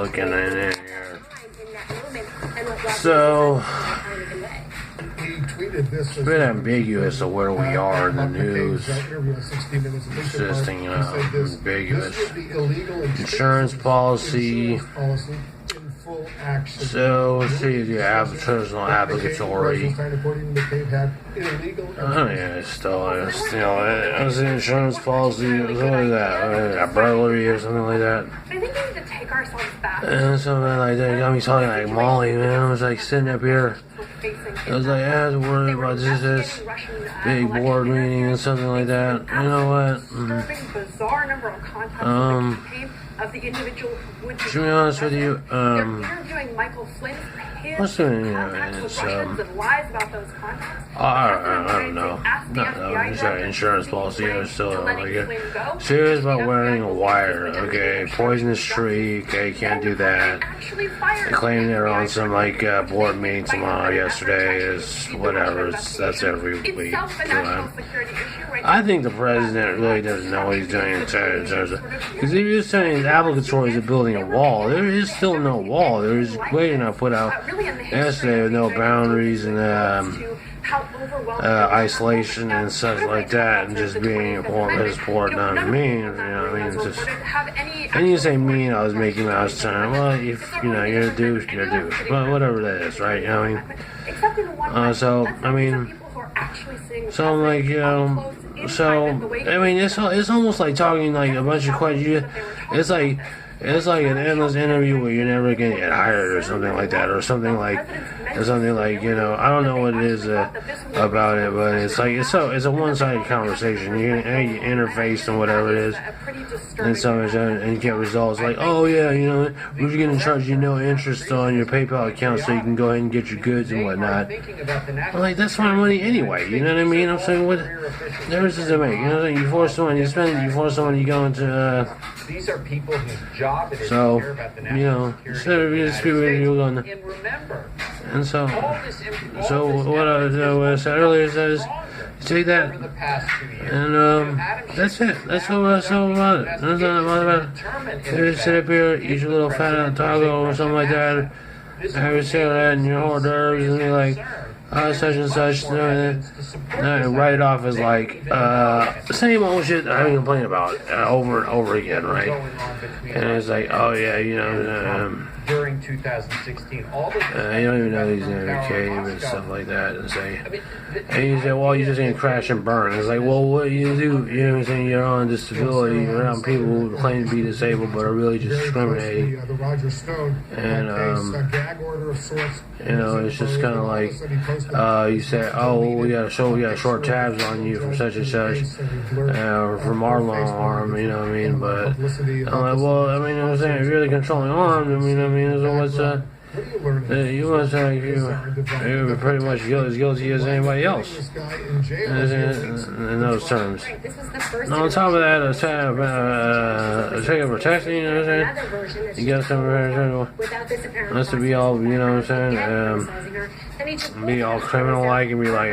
looking in here. So, it's a bit ambiguous of where we are in the news. It's just, ambiguous. Insurance policy. So, let's see, the personal applicatory. It's the insurance policy, what is that? A burglary or something like that. I think we need to take ourselves back. And something like that. You got me talking like Molly, man. I was like sitting up here. I was like, I was worried about this big board meeting and something like that. You know what? Bizarre number of contacts of the individual who would to be honest with you, they're interviewing Michael Flynn for his contacts with Russians and lies about those contacts. I don't know. No, it's an insurance policy. I still don't like it. Serious about wearing a wire. Okay, poisonous tree. Okay, can't do that. They claim they're on some board meeting tomorrow. Yesterday is whatever. That's every week. I think the president really doesn't know what he's doing in terms of, because if you're saying applicatory is building a wall, there is still no wall. There is waiting to put out yesterday with no boundaries and isolation and stuff like that, and just being poured on mean. You know what I mean? Just, and you say mean, I was making mouse turn. Well, if you're a douche, you're a douche. But whatever that is, right? You know what I mean? So I'm like, it's almost like talking like a bunch of questions. It's like an endless interview where you're never gonna get hired or something like that, or something like I don't know what it is about it, but it's a one-sided conversation. You interface and whatever it is, and you get results like, oh yeah, we're gonna charge you no interest on your PayPal account, so you can go ahead and get your goods and whatnot. I'm like, that's my money anyway. You know what I mean? I'm saying, what difference does it make? You know what I'm saying? You force someone, you spend it. You force someone, you go into. These are people whose job it is so, to care about the national security of the United States. And remember, and so what I said earlier is, take that, and that's it. That's all about it. That's not about it. You sit up here, eat your little fat taco or something like that, have your cigarette and your hors d'oeuvres, and be like, such and such, and write it off as like same old shit I've been complaining about over and over again, right? And it's like, oh yeah, during 2016, all the you don't even know these cave and stuff like that, and you say, well, you're just gonna crash and burn. It's like, well, what do? You know what I'm saying? You're on disability, you're around people who claim to be disabled but are really just discriminating, and it's just kind of like you say, oh, well, we got short tabs on you from such and such, or from our long arm, you know what I mean? But I'm like, well, I mean, you know what I'm saying, if you're the controlling arm, so what's you must you're pretty much as guilty as anybody else in those terms. And on top of that, take over testing, you know what I'm saying? You got some that's to be all, you know what I'm saying? Be all criminal-like and be like,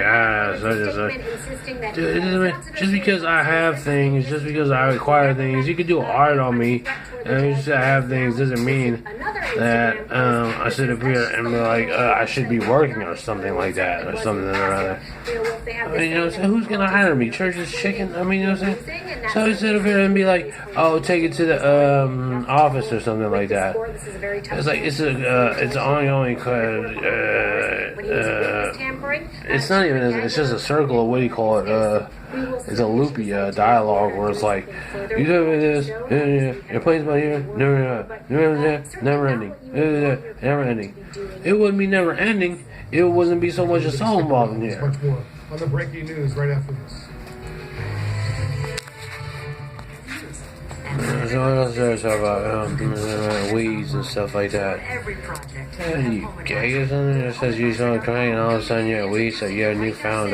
just because I have things, just because I acquire things, you could do art on me, and just I have things doesn't mean that I sit up here and be like, I should be working or something like that, or something or other. I mean, so who's gonna hire me? Church's chicken? I mean, you know what I'm saying? So I sit up here and be like, oh, take it to the office or something like that. It's like it's an ongoing. It's not even. It's just a circle of what do you call it? It's a loopy dialogue where it's like, you do this, your plane's about here, never ending, never ending. It wouldn't be never ending. It wouldn't be so much a song involved in here. Much more on the breaking news right after this. So what else there's about weeds and stuff like that? Are you gay or something? It says you start crying and all of a sudden you're a weed, so you're a newfound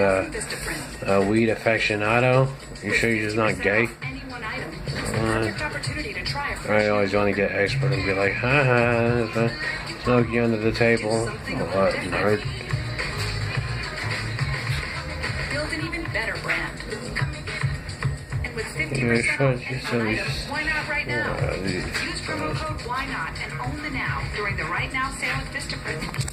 weed aficionado? You sure you're just not gay? I always want to get expert and be like, smoke you under the table. What, nerd? Build an even better brand. And with 50% You're sure, why not right now? Use promo code Why Not and own the Now during the Right Now sale at Vistaprint.